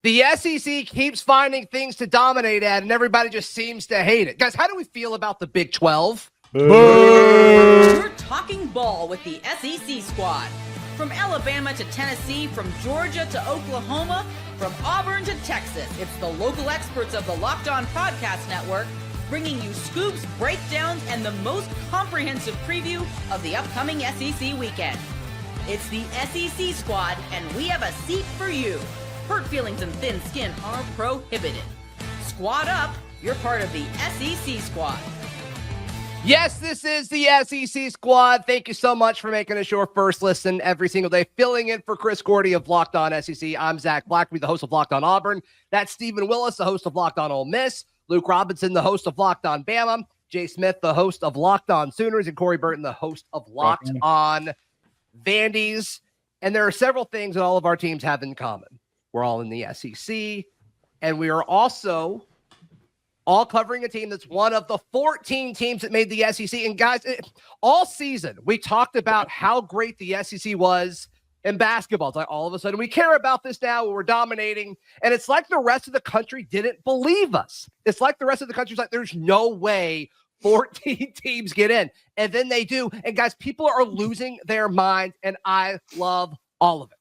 The SEC keeps finding things to dominate at, and everybody just seems to hate it. Guys, how do we feel about the Big 12? We're talking ball with the SEC squad. From Alabama to Tennessee, from Georgia to Oklahoma, from Auburn to Texas, it's the local experts of the Locked On Podcast Network bringing you scoops, breakdowns, and the most comprehensive preview of the upcoming SEC weekend. It's the SEC squad, and we have a seat for you. Hurt feelings and thin skin are prohibited. Squad up, you're part of the SEC squad. Yes, this is the SEC squad. Thank you so much for making us your first listen every single day. Filling in for Chris Gordy of Locked On SEC. I'm Zach Blackerby, the host of Locked On Auburn. That's Stephen Willis, the host of Locked On Ole Miss. Luke Robinson, the host of Locked On Bama. Jay Smith, the host of Locked On Sooners. And Corey Burton, the host of Locked On Vandies. And there are several things that all of our teams have in common. We're all in the SEC, and we are also all covering a team that's one of the 14 teams that made the SEC. And guys, all season, we talked about how great the SEC was in basketball. It's like all of a sudden we care about this now. We're dominating. And it's like the rest of the country didn't believe us. It's like the rest of the country's like, there's no way 14 teams get in. And then they do. And guys, people are losing their minds, and I love all of it.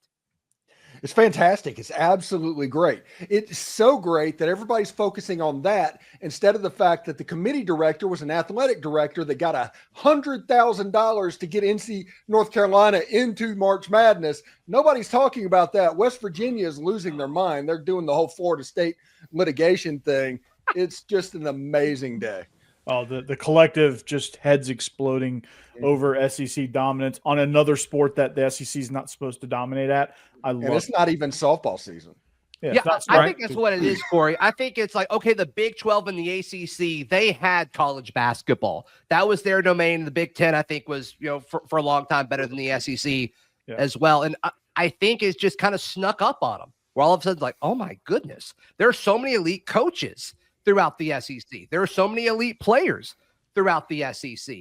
It's fantastic. It's absolutely great. It's so great that everybody's focusing on that instead of the fact that the committee director was an athletic director that got $100,000 to get NC North Carolina into March Madness. Nobody's talking about that. West Virginia is losing their mind. They're doing the whole Florida State litigation thing. It's just an amazing day. Oh, the collective just heads exploding over SEC dominance on another sport that the SEC is not supposed to dominate at. And it's not even softball season. Yeah, I think that's what it is, Corey. I think it's like, okay, the Big 12 and the ACC, they had college basketball. That was their domain. The Big 10, I think, was, for a long time better than the SEC as well. And I think it's just kind of snuck up on them. Where all of a sudden, like, oh my goodness, there are so many elite coaches throughout the SEC. There are so many elite players throughout the SEC.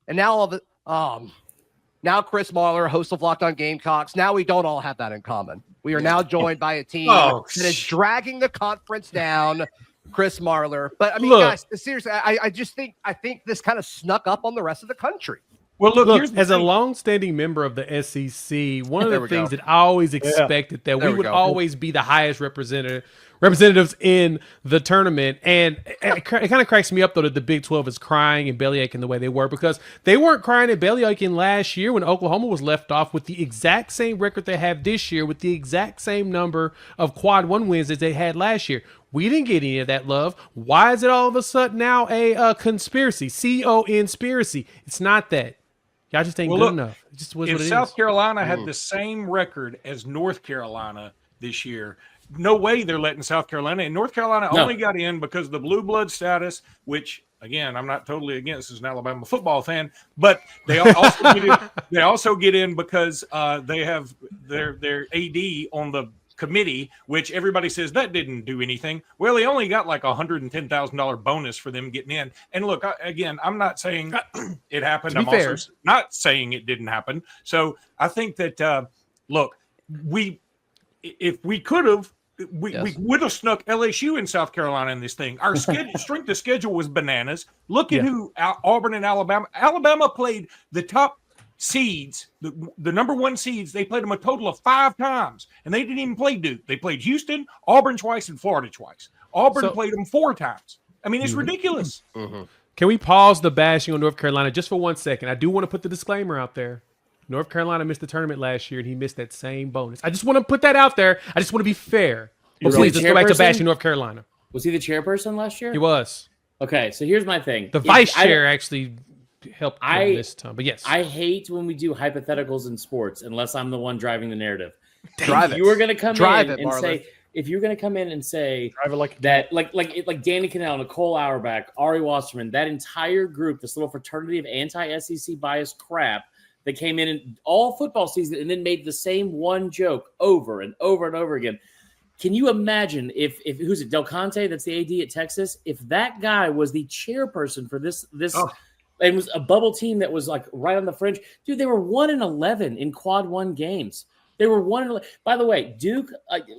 And now all of it, now Chris Marler, host of Locked On Gamecocks, now we don't all have that in common. We are now joined by a team that is dragging the conference down, Chris Marler. But I mean, guys, seriously, I think this kind of snuck up on the rest of the country. Well, look as a long-standing member of the SEC, one of the things that I always expected that we would always be the highest representatives in the tournament. And it kind of cracks me up, though, that the Big 12 is crying and bellyaching the way they were, because they weren't crying and bellyaching last year when Oklahoma was left off with the exact same record they have this year, with the exact same number of quad one wins as they had last year. We didn't get any of that love. Why is it all of a sudden now a conspiracy? C-O-N-spiracy. It's not that. Y'all just ain't good enough. It just was what it is. If South Carolina had the same record as North Carolina this year, no way they're letting South Carolina in. North Carolina only got in because of the blue blood status, which, again, I'm not totally against as an Alabama football fan, but they also get in because they have their AD on the committee, which everybody says that didn't do anything. Well, he only got like $110,000 bonus for them getting in. And look, again, I'm not saying it happened. I'm also not saying it didn't happen. So I think that, look, if we could have, we would have snuck LSU and South Carolina in this thing. Our strength of schedule was bananas. Look at who Auburn and Alabama played the top seeds, the number one seeds. They played them a total of 5 times, and they didn't even play Duke. They played Houston, Auburn twice, and Florida twice. Auburn played them 4 times. I mean, it's ridiculous. Can we pause the bashing on North Carolina just for 1 second? I do want to put the disclaimer out there. North Carolina missed the tournament last year, and he missed that same bonus. I just want to put that out there. I just want to be fair. Please just go back to bashing North Carolina. Was he the chairperson last year? He was. Okay, so here's my thing. The vice chair actually helped this time, but yes. I hate when we do hypotheticals in sports unless I'm the one driving the narrative. Drive it. You were going to come Drive in it, and Marler. say, if you're going to come in and say Drive it like that, like Danny Cannell, Nicole Auerbach, Ari Wasserman, that entire group, this little fraternity of anti-SEC bias crap that came in all football season and then made the same one joke over and over and over again. Can you imagine if who's it, Del Conte, that's the AD at Texas, if that guy was the chairperson for this and was a bubble team that was like right on the fringe? Dude, they were 1-11 in quad one games. They were 1-11. By the way, Duke,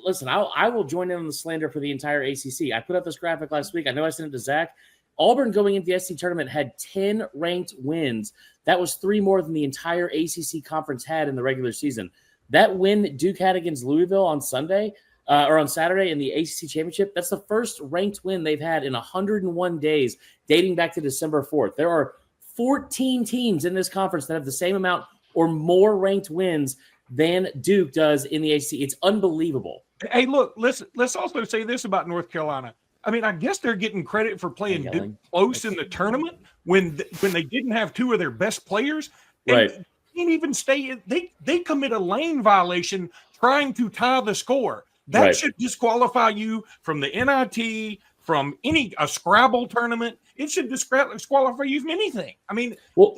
listen, I will join in on the slander for the entire ACC. I put up this graphic last week. I know I sent it to Zach. Auburn going into the SEC tournament had 10 ranked wins. That was 3 more than the entire ACC conference had in the regular season. That win that Duke had against Louisville on Sunday or on Saturday in the ACC championship, that's the first ranked win they've had in 101 days, dating back to December 4th. There are 14 teams in this conference that have the same amount or more ranked wins than Duke does in the ACC. It's unbelievable. Hey, look, let's also say this about North Carolina. I mean, I guess they're getting credit for playing Duke close in the tournament when they didn't have 2 of their best players. And right. They can't even stay. They commit a lane violation trying to tie the score. That should disqualify you from the NIT, from a Scrabble tournament. It should disqualify you from anything. I mean, well,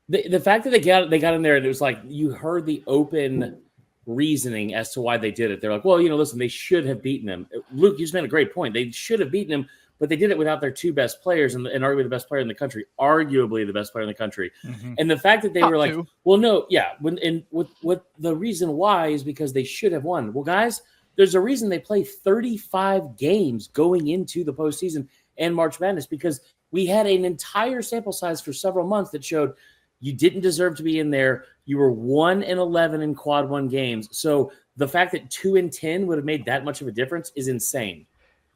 the fact that they got in there and it was like you heard the open reasoning as to why they did it. They're like, well, listen, they should have beaten them. Luke, you just made a great point. They should have beaten them, but they did it without their 2 best players and arguably the best player in the country, arguably the best player in the country. Mm-hmm. And the fact that they were like, well, no, yeah. What the reason why is because they should have won. Well, guys, there's a reason they play 35 games going into the postseason and March Madness, because we had an entire sample size for several months that showed you didn't deserve to be in there. You were 1-11 in quad 1 games. So the fact that 2-10 would have made that much of a difference is insane.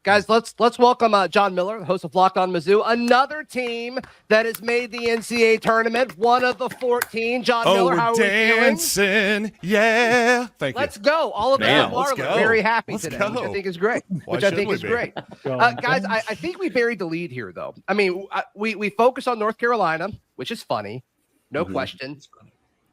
Guys, let's welcome John Miller, the host of Locked On Mizzou, another team that has made the NCAA tournament, one of the 14. John Miller, how are we feeling? Yeah. Thank you. Let's go. All of us Marler, very happy today, which I think is great. Guys, I think we buried the lead here, though. I mean, we focus on North Carolina, which is funny, no question.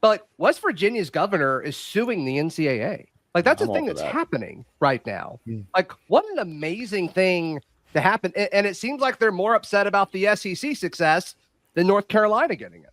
But West Virginia's governor is suing the NCAA. Like, that's a thing that's happening right now. Like, what an amazing thing to happen. And it seems like they're more upset about the SEC success than North Carolina getting it.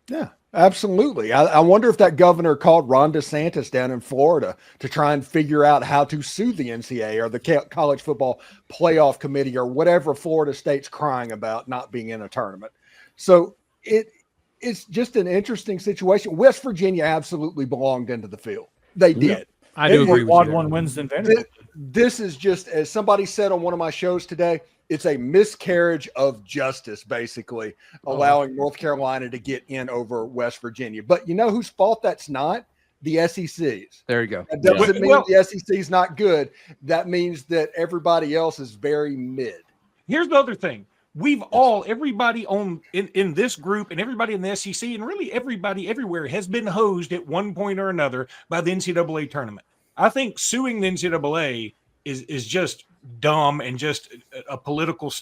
Yeah, absolutely. I wonder if that governor called Ron DeSantis down in Florida to try and figure out how to sue the NCAA or the College Football Playoff Committee or whatever Florida State's crying about not being in a tournament. So it's just an interesting situation. West Virginia absolutely belonged into the field. They did. I do agree with quad you. 1 wins than Vanderbilt. This is just, as somebody said on one of my shows today, it's a miscarriage of justice, basically, allowing North Carolina to get in over West Virginia. But you know whose fault that's not? The SEC's. There you go. That doesn't mean the SEC's not good. That means that everybody else is very mid. Here's the other thing. We've everybody in this group and everybody in the SEC and really everybody everywhere has been hosed at one point or another by the NCAA tournament. I think suing the NCAA is just dumb and just a political,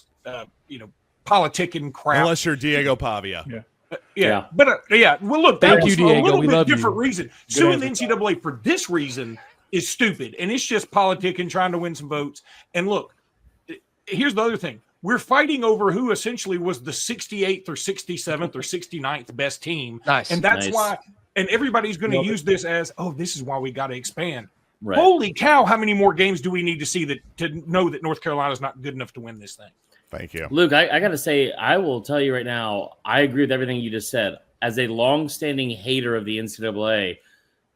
politicking crap. Unless you're Diego Pavia. Yeah. Well, look, thank you, Diego. A little we bit love different you. reason. Suing the NCAA for this reason is stupid, and it's just politicking, trying to win some votes. And look, here's the other thing. We're fighting over who essentially was the 68th or 67th or 69th best team. Nice. And that's why, and everybody's going to use this as, this is why we got to expand. Right. Holy cow, how many more games do we need to see to know that North Carolina's not good enough to win this thing? Thank you. Luke, I got to say, I will tell you right now, I agree with everything you just said. As a longstanding hater of the NCAA,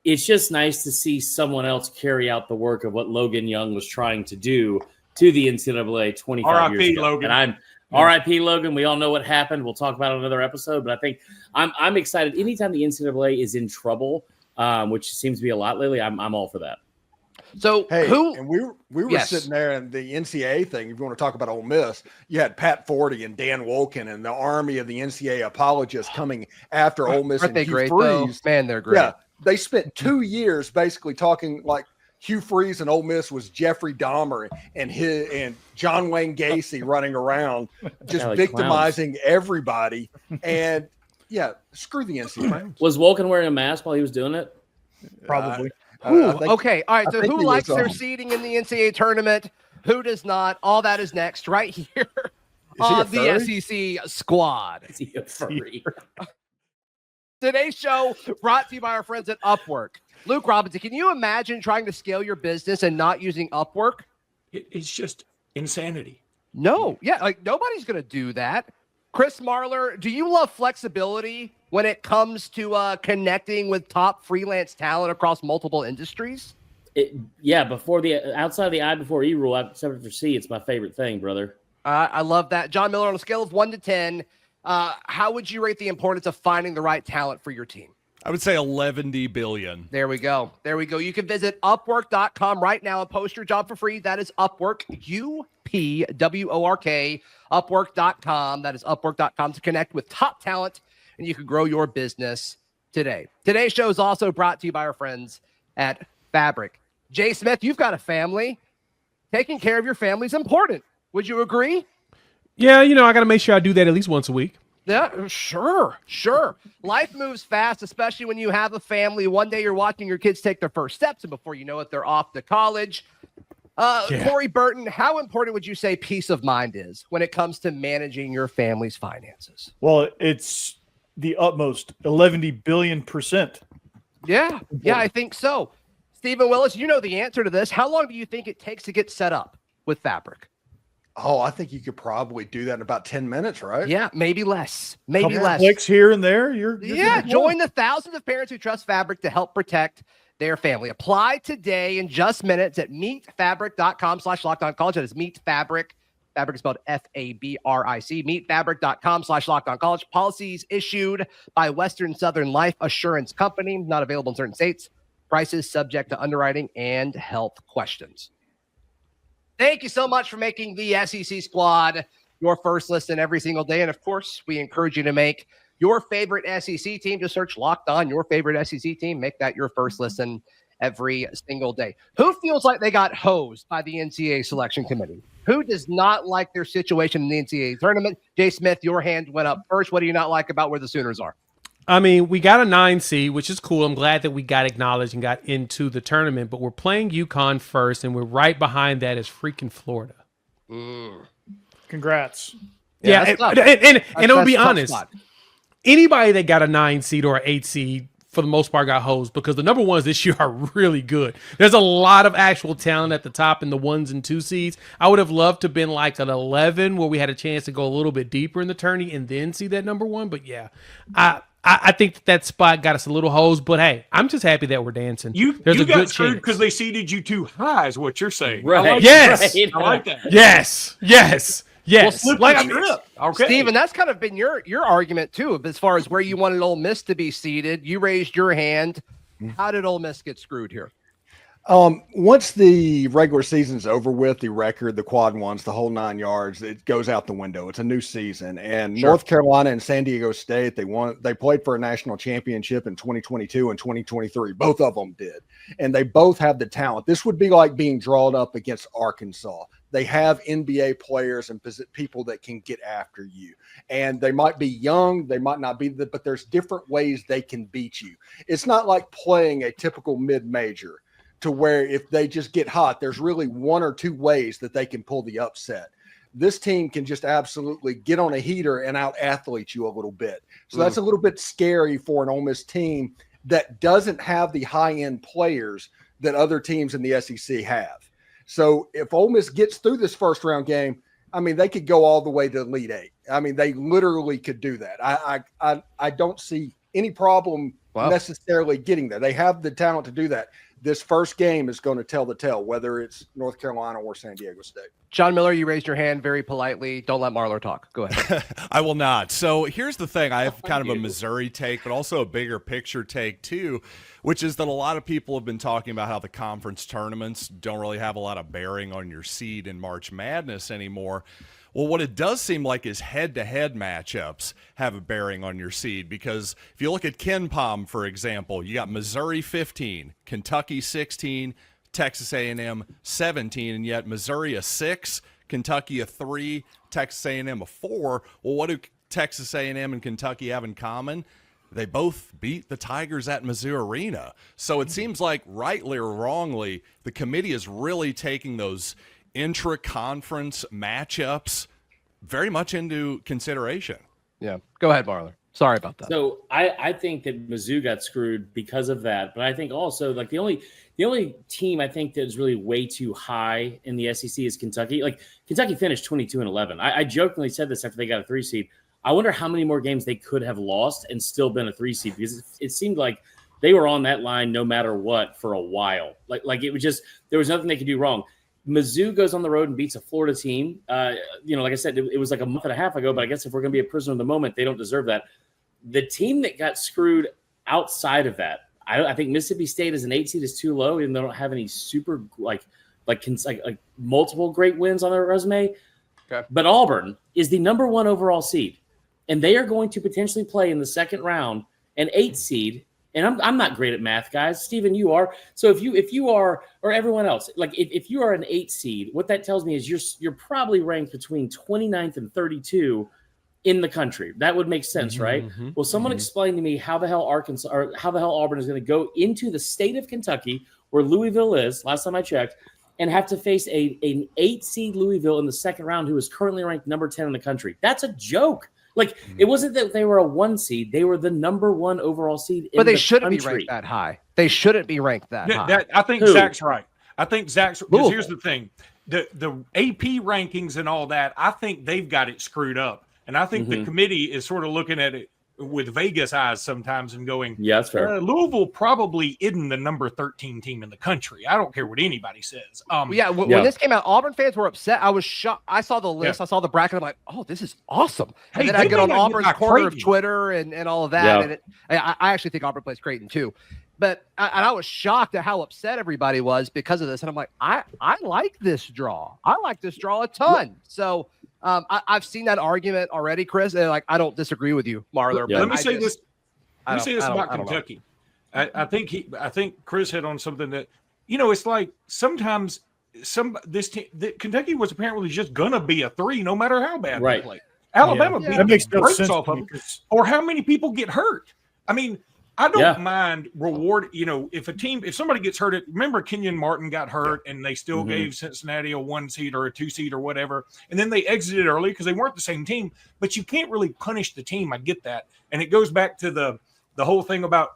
it's just nice to see someone else carry out the work of what Logan Young was trying to do to the NCAA 25 years ago. Logan. And I'm RIP Logan. We all know what happened. We'll talk about it in another episode, but I think I'm excited. Anytime the NCAA is in trouble, which seems to be a lot lately, I'm all for that. So and we were sitting there in the NCAA thing. If you want to talk about Ole Miss, you had Pat Forty and Dan Wolken and the army of the NCAA apologists coming after Ole Miss. Aren't they great, though? Man, they're great. Yeah, they spent 2 years basically talking like Hugh Freeze and Ole Miss was Jeffrey Dahmer and John Wayne Gacy running around just victimizing everybody. And screw the NCAA. Was Wolken wearing a mask while he was doing it? Probably. Okay. All right. So who likes their seeding in the NCAA tournament? Who does not? All that is next right here on the SEC squad. Is he a furry? Today's show brought to you by our friends at Upwork. Luke Robinson, can you imagine trying to scale your business and not using Upwork? It's just insanity. No. Yeah. Like nobody's going to do that. Chris Marler, do you love flexibility when it comes to connecting with top freelance talent across multiple industries? Before the outside of the I before E rule, except for C, it's my favorite thing, brother. I love that. John Miller, on a scale of 1 to 10, how would you rate the importance of finding the right talent for your team? I would say 11 billion. There we go. You can visit Upwork.com right now and post your job for free. That is Upwork, UPWORK, Upwork.com. That is Upwork.com to connect with top talent, and you can grow your business today. Today's show is also brought to you by our friends at Fabric. Jay Smith, you've got a family. Taking care of your family is important. Would you agree? Yeah, I got to make sure I do that at least once a week. Yeah, sure. Life moves fast, especially when you have a family. One day you're watching your kids take their first steps, and before you know it, they're off to college. Corey Burton, how important would you say peace of mind is when it comes to managing your family's finances? Well, it's the utmost 11 billion%. Yeah, I think so. Stephen Willis, you know the answer to this. How long do you think it takes to get set up with Fabric? Oh, I think you could probably do that in about 10 minutes, right? Yeah, maybe less. Clicks here and there. You're join the thousands of parents who trust Fabric to help protect their family. Apply today in just minutes at meetfabric.com/LockedOnCollege. That is MeetFabric. Fabric is spelled Fabric. Meetfabric.com/LockedOnCollege. Policies issued by Western Southern Life Assurance Company. Not available in certain states. Prices subject to underwriting and health questions. Thank you so much for making the SEC Squad your first listen every single day. And, of course, we encourage you to make your favorite SEC team. Just search Locked On, your favorite SEC team. Make that your first listen every single day. Who feels like they got hosed by the NCAA selection committee? Who does not like their situation in the NCAA tournament? Jay Smith, your hand went up first. What do you not like about where the Sooners are? I mean, we got a 9 seed, which is cool. I'm glad that we got acknowledged and got into the tournament, but we're playing UConn first, and we're right behind that is freaking Florida. Congrats. Yeah, and I'll be honest, anybody that got a 9 seed or an 8 seed, for the most part, got hosed because the number ones this year are really good. There's a lot of actual talent at the top in the 1s and 2 seeds. I would have loved to have been like an 11 where we had a chance to go a little bit deeper in the tourney and then see that number 1. But yeah, I think that spot got us a little hosed, but hey, I'm just happy that we're dancing. There's a got screwed because they seeded you too high, is what you're saying. Right. Yes. I like that. Yes. Okay. Steven, that's kind of been your argument too, as far as where you wanted Ole Miss to be seated. You raised your hand. How did Ole Miss get screwed here? Once the regular season's over with, the record, the quad ones, the whole 9 yards, it goes out the window. It's a new season. And North Carolina and San Diego State, they played for a national championship in 2022 and 2023. Both of them did. And they both have the talent. This would be like being drawn up against Arkansas. They have NBA players and people that can get after you. And they might be young, they might not be, but there's different ways they can beat you. It's not like playing a typical mid-major, to where if they just get hot, there's really 1 or 2 ways that they can pull the upset. This team can just absolutely get on a heater and out-athlete you a little bit. So that's a little bit scary for an Ole Miss team that doesn't have the high-end players that other teams in the SEC have. So if Ole Miss gets through this first-round game, I mean, they could go all the way to Elite Eight. I mean, they literally could do that. I don't see any problem necessarily getting there. They have the talent to do that. This first game is going to tell the tale, whether it's North Carolina or San Diego State. John Miller, you raised your hand very politely. Don't let Marler talk. Go ahead. I will not. So here's the thing. I have kind of a Missouri take, but also a bigger picture take too, which is that a lot of people have been talking about how the conference tournaments don't really have a lot of bearing on your seed in March Madness anymore. Well, what it does seem like is head-to-head matchups have a bearing on your seed, because if you look at KenPom, for example, you got Missouri 15, Kentucky 16, Texas A&M 17, and yet Missouri a 6, Kentucky a 3, Texas A&M a 4. Well, what do Texas A&M and Kentucky have in common? They both beat the Tigers at Mizzou Arena. So it seems like, rightly or wrongly, the committee is really taking those intra-conference matchups very much into consideration. Yeah. Go ahead, Marler. Sorry about that. So I think that Mizzou got screwed because of that. But I think also, like, the only team I think that is really way too high in the SEC is Kentucky. Like, Kentucky finished 22-11. I jokingly said this after they got a 3 seed. I wonder how many more games they could have lost and still been a 3 seed, because it seemed like they were on that line no matter what for a while. Like it was just, there was nothing they could do wrong. Mizzou goes on the road and beats a Florida team. Like I said, it was like a month and a half ago, but I guess if we're going to be a prisoner of the moment, they don't deserve that. The team that got screwed outside of that, I think Mississippi State as an 8 seed is too low, and they don't have any super like multiple great wins on their resume. Okay. But Auburn is the number 1 overall seed, and they are going to potentially play in the second round an 8 seed. And I'm not great at math, guys. Steven, you are. So if you are, or everyone else, like if you are an 8 seed, what that tells me is you're probably ranked between 29th and 32 in the country. That would make sense, right? Well, someone explain to me how the hell Auburn is going to go into the state of Kentucky, where Louisville is, last time I checked, and have to face an 8 seed Louisville in the second round, who is currently ranked number 10 in the country. That's a joke. Like, it wasn't that they were a 1 seed; they were the number 1 overall seed. But they shouldn't be ranked that high. They shouldn't be ranked that high. I think Zach's right. I think Zach's, because here's the thing: the AP rankings and all that. I think they've got it screwed up, and I think the committee is sort of looking at it with Vegas eyes sometimes and going, "Yeah, that's fair." Louisville probably isn't the number 13 team in the country. I don't care what anybody says. When this came out, Auburn fans were upset. I was shocked. I saw the list. I saw the bracket. I'm like, oh, this is awesome. And then I get on Auburn's corner of Twitter and all of that. And I actually think Auburn plays Creighton too. But I was shocked at how upset everybody was because of this. And I'm like, I like this draw. I like this draw a ton. So I've seen that argument already, Chris. And I don't disagree with you, Marler. Let me say this about Kentucky. I think Chris hit on something that, it's like sometimes Kentucky was apparently just gonna be a 3 no matter how bad they play. Alabama beat the brakes off of them, or how many people get hurt. I mean, I don't mind reward. If somebody gets hurt, remember Kenyon Martin got hurt, and they still gave Cincinnati a 1 seed or a 2 seed or whatever, and then they exited early because they weren't the same team. But you can't really punish the team. I get that, and it goes back to the whole thing about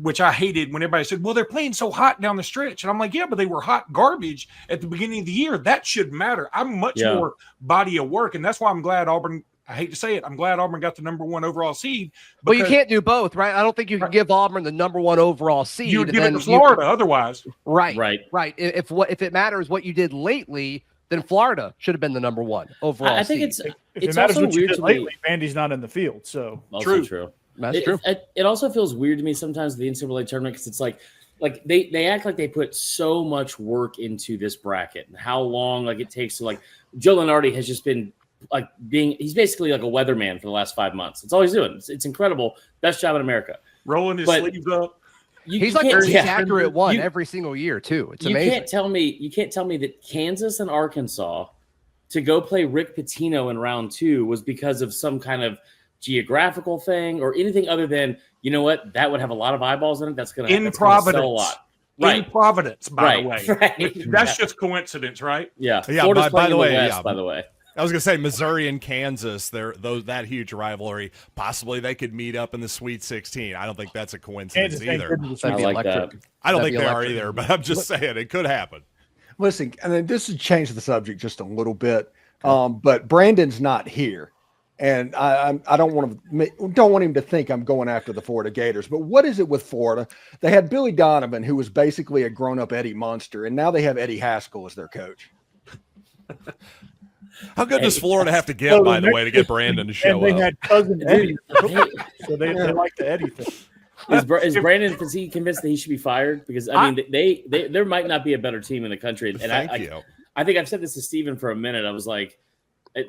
which I hated when everybody said, "Well, they're playing so hot down the stretch," and I'm like, "Yeah, but they were hot garbage at the beginning of the year. That should matter." I'm much more body of work, and that's why I'm glad Auburn. I hate to say it. I'm glad Auburn got the number 1 overall seed. Well, you can't do both, right? I don't think you can give Auburn the number 1 overall seed. You would give it to Florida otherwise. Right. If it matters what you did lately, then Florida should have been the number 1 overall seed. I think it's also also weird to me. Lately, Vandy's not in the field, so also true. That's true. It also feels weird to me sometimes, the NCAA tournament, because it's like they act like they put so much work into this bracket and how long it takes to Joe Lunardi has just been he's basically like a weatherman for the last 5 months. That's all he's doing. It's incredible. Best job in America. Rolling his sleeves up. He's like an accurate one every single year too. It's amazing. You can't tell me that Kansas and Arkansas to go play Rick Pitino in round 2 was because of some kind of geographical thing or anything other than, that would have a lot of eyeballs in it. That's going to sell a lot. Right. In Providence, by the way. Right. That's just coincidence, right? Yeah. Yeah. By the way, I was going to say Missouri and Kansas, that huge rivalry. Possibly they could meet up in the Sweet 16. I don't think that's a coincidence either. I like that. I don't think they are either, but I'm just saying it could happen. Listen, and then this has changed the subject just a little bit, but Brandon's not here. And I don't want him to think I'm going after the Florida Gators. But what is it with Florida? They had Billy Donovan, who was basically a grown-up Eddie Munster, and now they have Eddie Haskell as their coach. How good does Florida have to get, by the way, to get Brandon to show up? They had cousin Eddie, so they like the Eddie thing. Is Brandon, is he convinced that he should be fired? Because there might not be a better team in the country. And I think I've said this to Steven for a minute. I was like,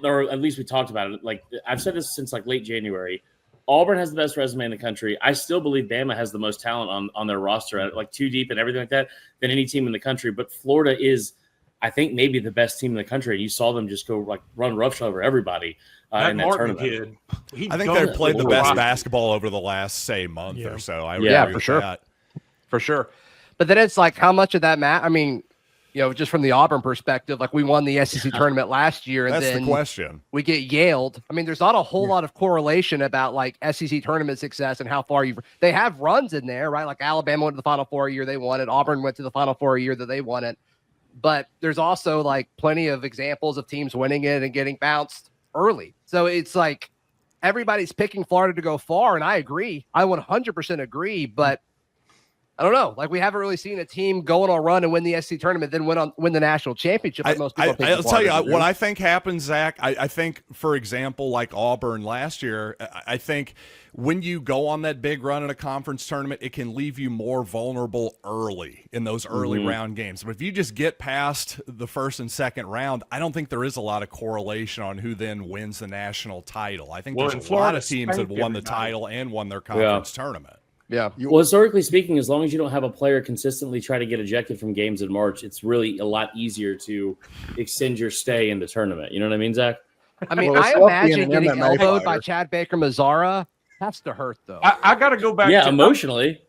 or at least we talked about it. I've said this since late January. Auburn has the best resume in the country. I still believe Bama has the most talent on their roster, too deep and everything like that, than any team in the country. But Florida is, I think, maybe the best team in the country. And you saw them just go run roughshod over everybody in that tournament. Kid, I think they've played the best basketball over the last, month or so. I would agree for sure. That. For sure. But then it's how much of that matter? I mean, just from the Auburn perspective, we won the SEC tournament last year. And that's then the question. We get Yaled. I mean, there's not a whole lot of correlation about SEC tournament success and how far they have runs in there, right? Alabama went to the Final Four a year they won it. Auburn went to the Final Four a year that they won it. But there's also plenty of examples of teams winning it and getting bounced early. So it's everybody's picking Florida to go far, and I agree. I 100% agree, but I don't know. Like, we haven't really seen a team go on a run and win the SEC tournament, then win the national championship. Like most people I'll tell you what I think happens, Zach. I think, for example, like Auburn last year, I think when you go on that big run in a conference tournament, it can leave you more vulnerable early in those early round games. But if you just get past the first and second round, I don't think there is a lot of correlation on who then wins the national title. I think there's a lot of teams that won the title and won their conference tournament. Yeah. Well, historically speaking, as long as you don't have a player consistently try to get ejected from games in March, it's really a lot easier to extend your stay in the tournament. You know what I mean, Zach? I mean, I imagine getting elbowed by Chad Baker Mazzara has to hurt, though. I got to go back. Yeah, emotionally.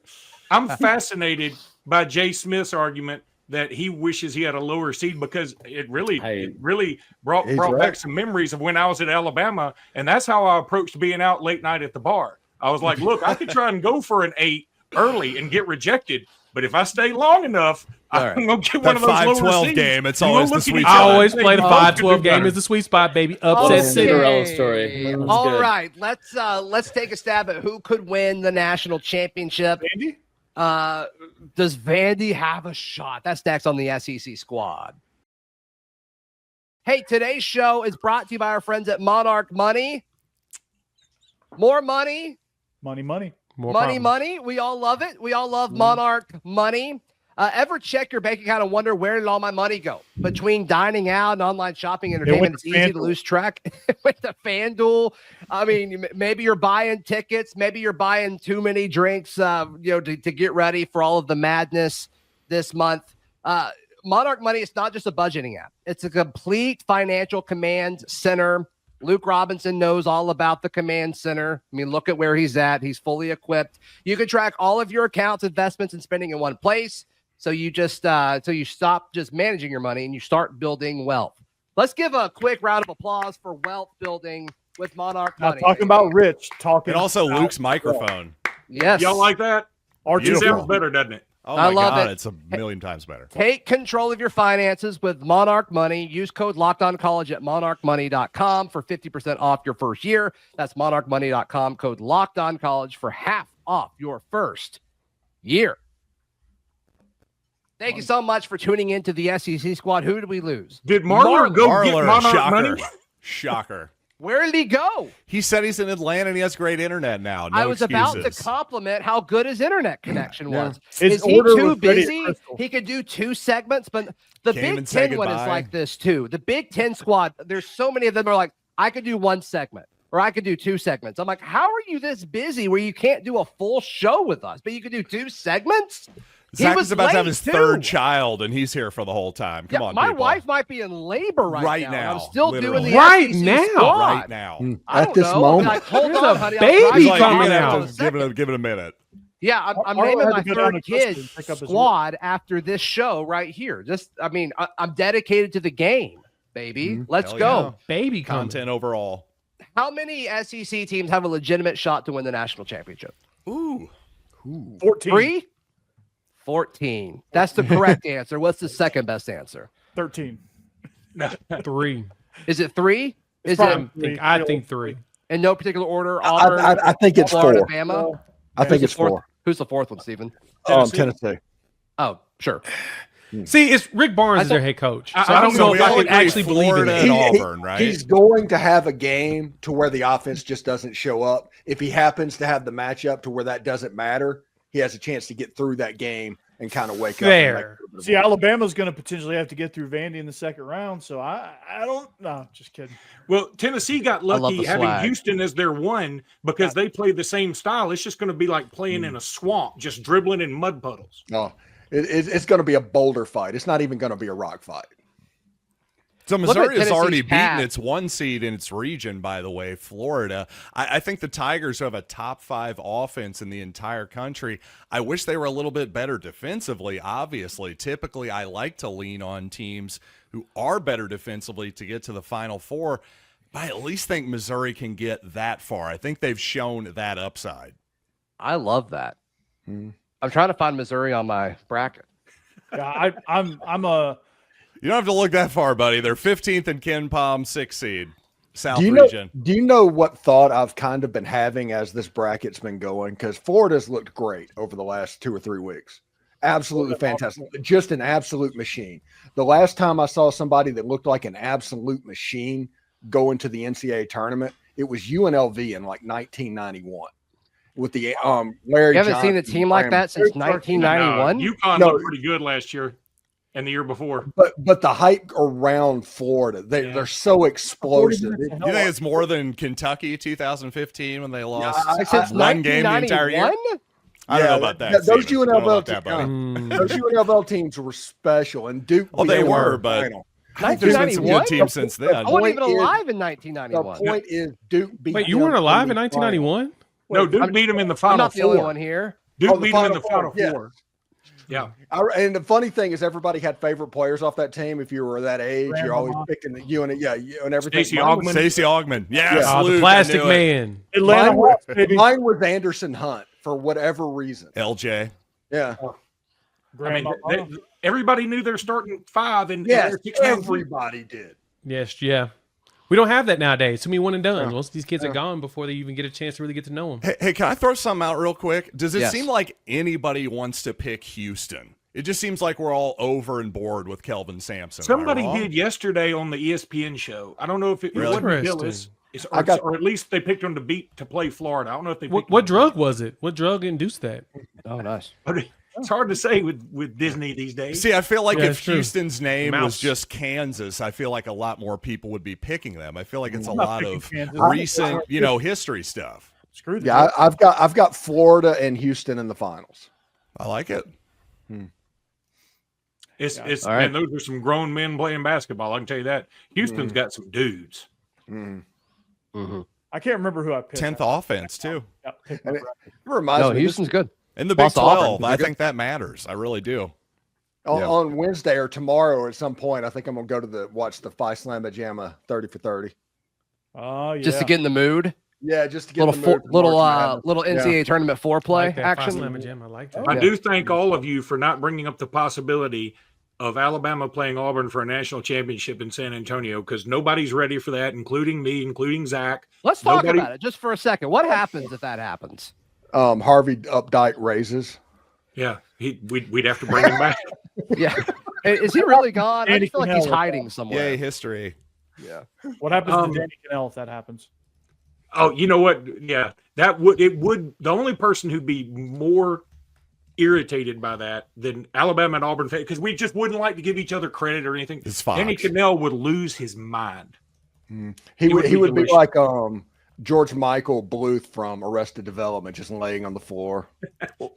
I'm fascinated by Jay Smith's argument that he wishes he had a lower seed because it really brought back some memories of when I was at Alabama, and that's how I approached being out late night at the bar. I was like, look, I could try and go for an 8 early and get rejected, but if I stay long enough, I'm going to get one of those lower 5-12 seeds. game, it's always the sweet I spot. always play the 5-12 game as the sweet spot, baby. Upset Cinderella story. All right, let's take a stab at who could win the national championship. Vandy? Does Vandy have a shot? That's next on the SEC squad. Hey, today's show is brought to you by our friends at Monarch Money. More money. Money. More Money. problems. We all love it. We all love Monarch Money. Ever check your bank account and wonder where did all my money go? Between dining out and online shopping entertainment, it's easy to lose track with the FanDuel. I mean, maybe you're buying tickets. Maybe you're buying too many drinks, to get ready for all of the madness this month. Monarch Money is not just a budgeting app. It's a complete financial command center. Luke Robinson knows all about the command center. I mean, look at where he's at. He's fully equipped. You can track all of your accounts, investments, and spending in one place. So you just you stop just managing your money and you start building wealth. Let's give a quick round of applause for wealth building with Monarch Money. Talking about Rich, talking And also Luke's microphone. Yes. Y'all like that? It sounds better, doesn't it? Oh I my love God, it. it's a million times better. Take control of your finances with Monarch Money. Use code LOCKEDONCollege at monarchmoney.com for 50% off your first year. That's monarchmoney.com, code LOCKEDONCollege for half off your first year. Thank you so much for tuning in to the SEC squad. Who did we lose? Did Marler go get Monarch shocker. Money? Shocker. Where did he go? He said he's in Atlanta and he has great internet now. No I was about to excuses. compliment how good his internet connection was. His Is he order too was ready at busy? Crystal. He could do 2 segments, but the Came Big and said Ten one is goodbye. like this too. The Big Ten squad, there's so many of them are like, I could do 1 segment or I could do 2 segments. I'm like, how are you this busy where you can't do a full show with us, but you could do 2 segments? Zach was is about to have late, his too. 3rd child, and he's here for the whole time. Come on, my people. wife might be in labor right now. now, I'm still literally. doing the Right SEC now. squad. Right now. I At don't this know. moment. Like, hold There's on, a honey. baby I'll He's drive like, you coming you're down gonna in out. have a to second. give it a minute. Yeah, I'm Marler naming had my to go down 3rd to Crystal kid and pick up his squad after this show right here. I'm dedicated to the game, baby. Let's Hell go. yeah. Baby coming. Content overall. How many SEC teams have a legitimate shot to win the national championship? Ooh. 14. 3? 14. That's the correct answer. What's the second best answer? 13. 3. Is it 3? Is probably it I think 3. in no particular order? Auburn, I think it's Florida, 4. Bama? I think it's 4. Who's the 4th one, Stephen? Tennessee. Oh, sure. See, it's Rick Barnes is their head coach. So I don't So know we if I all can agree actually believe in Florida it. and Auburn, right? He's going to have a game to where the offense just doesn't show up. If he happens to have the matchup to where that doesn't matter, he has a chance to get through that game and kind of wake up. Fair. See, Alabama's going to potentially have to get through Vandy in the 2nd round. So I don't know. Just kidding. Well, Tennessee got love lucky the having swag. Houston as their 1 because they play the same style. It's just going to be like playing in a swamp, just dribbling in mud puddles. No, it's going to be a boulder fight. It's not even going to be a rock fight. So Look at Missouri has already Tennessee's beaten path. its 1 seed in its region, by the way, Florida. I think the Tigers have a top 5 offense in the entire country. I wish they were a little bit better defensively, obviously. Typically, I like to lean on teams who are better defensively to get to the Final Four. But I at least think Missouri can get that far. I think they've shown that upside. I love that. I'm trying to find Missouri on my bracket. Yeah, I'm You don't have to look that far, buddy. They're 15th in Ken Palm, 6th seed. South region. Do you know what thought I've kind of been having as this bracket's been going? Because Florida's looked great over the last 2 or 3 weeks. Absolutely fantastic. Just an absolute machine. The last time I saw somebody that looked like an absolute machine go into the NCAA tournament, it was UNLV in like 1991 with the Larry. You haven't seen a team like that since 1991. UConn looked pretty good last year and the year before. But the hype around Florida, they're so explosive. You think it's more than Kentucky 2015 when they lost since one game the entire year? I don't know about that. Those UNLV teams were special, and Duke. Well, they were, but I think there's been some good teams since then. I wasn't even alive in 1991. The point is, Duke beat. Wait, you weren't alive in 1991? No, Duke beat them in the Final Four. I'm not the only one here. Duke beat them in the Final Four. Yeah. And the funny thing is, everybody had favorite players off that team. If you were that age, you're always picking you and everything. Stacey Augmon. Yeah, the Plastic Man. Mine was Anderson Hunt for whatever reason. LJ. Yeah. I mean, everybody knew their starting 5, and everybody did. Yes, yeah. We don't have that nowadays. Too many one and done. Most of these kids are gone before they even get a chance to really get to know them. Hey, can I throw something out real quick? Does it seem like anybody wants to pick Houston? It just seems like we're all over and bored with Kelvin Sampson. Somebody did yesterday on the ESPN show. I don't know if it wasn't Willis, or at least they picked him to play Florida. I don't know if they picked what drug was it? What drug induced that? Oh, nice. It's hard to say with Disney these days. See, I feel like if Houston's name was just Kansas, I feel like a lot more people would be picking them. I feel like it's a lot of recent, history stuff. Screw that. Yeah, I've got Florida and Houston in the finals. I like it. It's and those are some grown men playing basketball. I can tell you that. Houston's got some dudes. I can't remember who I picked. 10th offense too. And it reminds me, Houston's good. In the Big 12, I think that matters. I really do. On Wednesday or tomorrow or at some point, I think I'm going to go to watch the Phi Slamma Jamma 30 for 30. Oh, yeah. Just to get in the mood. Yeah, just to get in the mood. Little NCAA tournament foreplay action. I like that. I do thank all of you for not bringing up the possibility of Alabama playing Auburn for a national championship in San Antonio, because nobody's ready for that, including me, including Zach. Let's talk about it just for a second. What happens if that happens? Harvey Updike raises. Yeah, we'd have to bring him back. Yeah, is he really gone? I just feel like he's hiding somewhere. Yay, history. Yeah. What happens to Danny Cannell if that happens? Oh, you know what? Yeah, the only person who'd be more irritated by that than Alabama and Auburn, because we just wouldn't like to give each other credit or anything. Danny Cannell would lose his mind. He would be like George Michael Bluth from Arrested Development, just laying on the floor.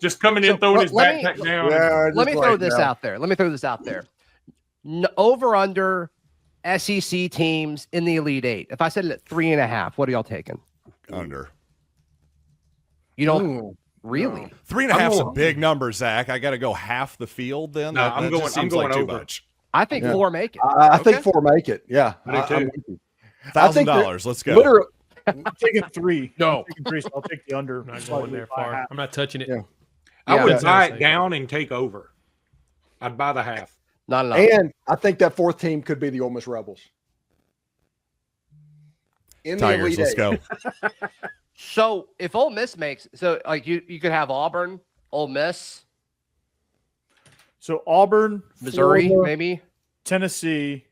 Just coming in, throwing his backpack down. Let me throw this out there. Over under SEC teams in the Elite Eight. If I said it at 3.5, what are y'all taking? Under. You don't really? 3.5's a big number, Zach. I got to go half the field then. No, I'm going like over. Too much. I think 4 make it. I think 4 make it. Yeah. $1,000. Let's go. Literally, I'm taking 3. No. I'm taking 3, so I'll take the under. I'm not going there far. I'm not touching it. Yeah. I would buy it down and take over. I'd buy the half. Not enough. And I think that 4th team could be the Ole Miss Rebels. In Tigers, the Elite let's go. So if Ole Miss makes, you could have Auburn, Ole Miss, So Auburn, Missouri, Florida, maybe Tennessee,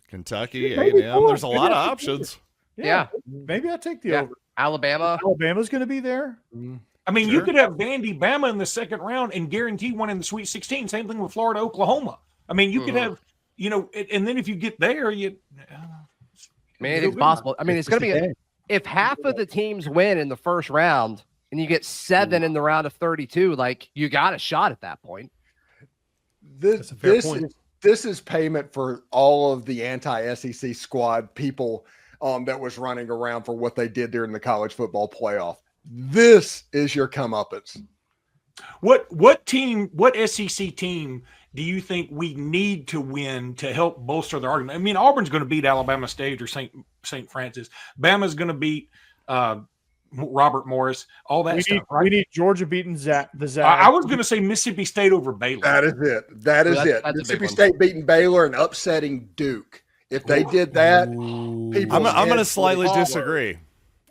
Kentucky, A&M. There's a lot of options. Yeah. Maybe I take the over. Alabama. Alabama's going to be there. I mean, you could have Vandy, Bama in the second round and guarantee one in the Sweet 16. Same thing with Florida, Oklahoma. I mean, you could have, and then if you get there, anything's possible. I mean, it's going to be if half of the teams win in the first round and you get 7 in the round of 32, like you got a shot at that point. That's a fair point. This is payment for all of the anti-SEC squad people that was running around for what they did during the college football playoff. This is your comeuppance. What SEC team do you think we need to win to help bolster the argument? I mean, Auburn's going to beat Alabama State or St. Francis. Bama's going to beat Robert Morris. All that stuff. Right? We need Georgia beating the Zags. I was going to say Mississippi State over Baylor. That is it. That's Mississippi State beating Baylor and upsetting Duke If they did that, I'm going to slightly disagree.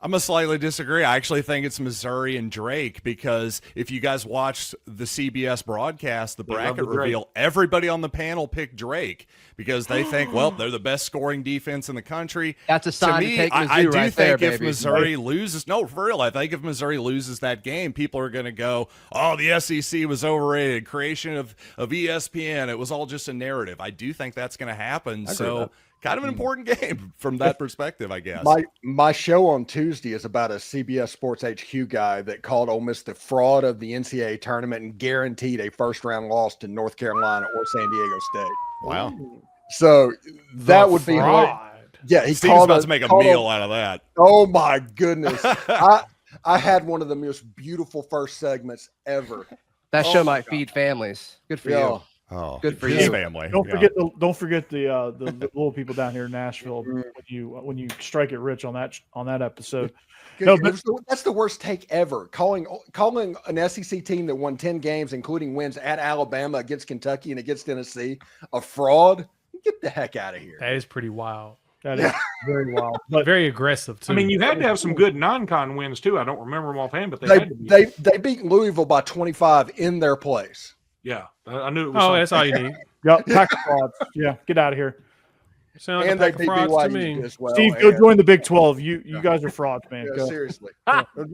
I'm going to slightly disagree. I actually think it's Missouri and Drake because if you guys watched the CBS broadcast, the bracket reveal, everybody on the panel picked Drake because they think, well, they're the best scoring defense in the country. That's a sign to take Mizzou I do right think there, if baby. Missouri loses, no, for real, I think if Missouri loses that game, people are going to go, oh, the SEC was overrated, creation of ESPN. It was all just a narrative. I do think that's going to happen. So kind of an important game from that perspective, I guess. My show on Tuesday is about a CBS Sports HQ guy that called Ole Miss the fraud of the NCAA tournament and guaranteed a first-round loss to North Carolina or San Diego State. Wow. So that would be he Steve's called about to make a meal out of that. Oh my goodness. I had one of the most beautiful first segments ever. That show might feed families. Good for you. Oh, good for his you. family. Don't forget the little people down here in Nashville when you strike it rich on that episode. No, that's the worst take ever. Calling an SEC team that won 10 games, including wins at Alabama, against Kentucky and against Tennessee, a fraud. Get the heck out of here. That is pretty wild. That is very wild, but very aggressive too. I mean, you had to have some good non-con wins too. I don't remember them offhand, but they beat Louisville by 25 in their place. Yeah, I knew it was. Oh, that's all you need. Yep, pack of frauds. Yeah, get out of here. Sound like a pack of frauds to me. As well. Steve, go join the Big 12. You guys are frauds, man. Yeah, seriously.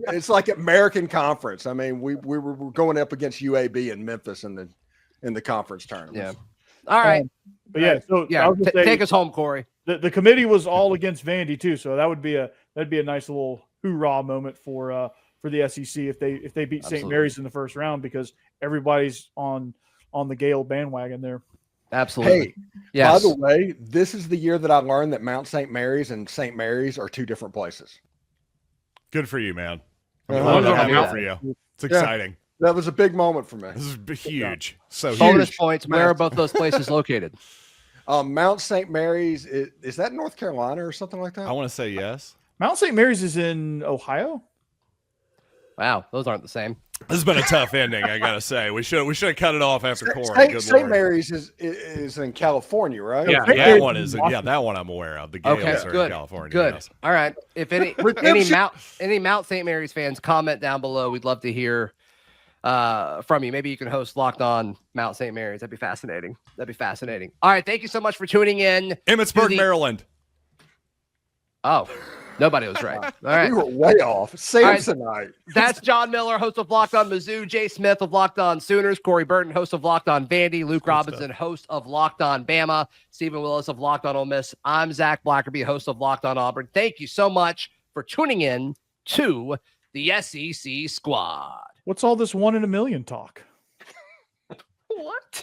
It's like American Conference. I mean, we were going up against UAB in Memphis in the conference tournament. Yeah. All right. But yeah, so I was gonna say, take us home, Corey. The committee was all against Vandy too, so that'd be a nice little hoorah moment for the SEC if they beat St. Mary's in the first round because everybody's on the Gale bandwagon there. Absolutely. Hey, yes. By the way, this is the year that I learned that Mount St. Mary's and St. Mary's are two different places. Good for you, man. I'm glad that happened for you. It's exciting. That was a big moment for me. This is huge. So bonus points. Where are both those places located? Mount St. Mary's is that North Carolina or something like that? I want to say yes. Mount St. Mary's is in Ohio. Wow, those aren't the same. This has been a tough ending, I gotta say. We should have cut it off after Corey. St. Mary's is in California, right? Yeah, that one is. Yeah, that one I'm aware of. The Gales are good. in California. Good. Yes. All right. If any Mount St. Mary's fans comment down below, we'd love to hear from you. Maybe you can host Locked On Mount St. Mary's. That'd be fascinating. All right. Thank you so much for tuning in. Emmitsburg, Maryland. Oh, nobody was right. All right. We were way off. Samsonite. That's John Miller, host of Locked On Mizzou. Jay Smith of Locked On Sooners. Corey Burton, host of Locked On Vandy. Luke Robinson, host of Locked On Bama. Stephen Willis of Locked On Ole Miss. I'm Zach Blackerby, host of Locked On Auburn. Thank you so much for tuning in to the SEC Squad. What's all this 1 in a million talk? What?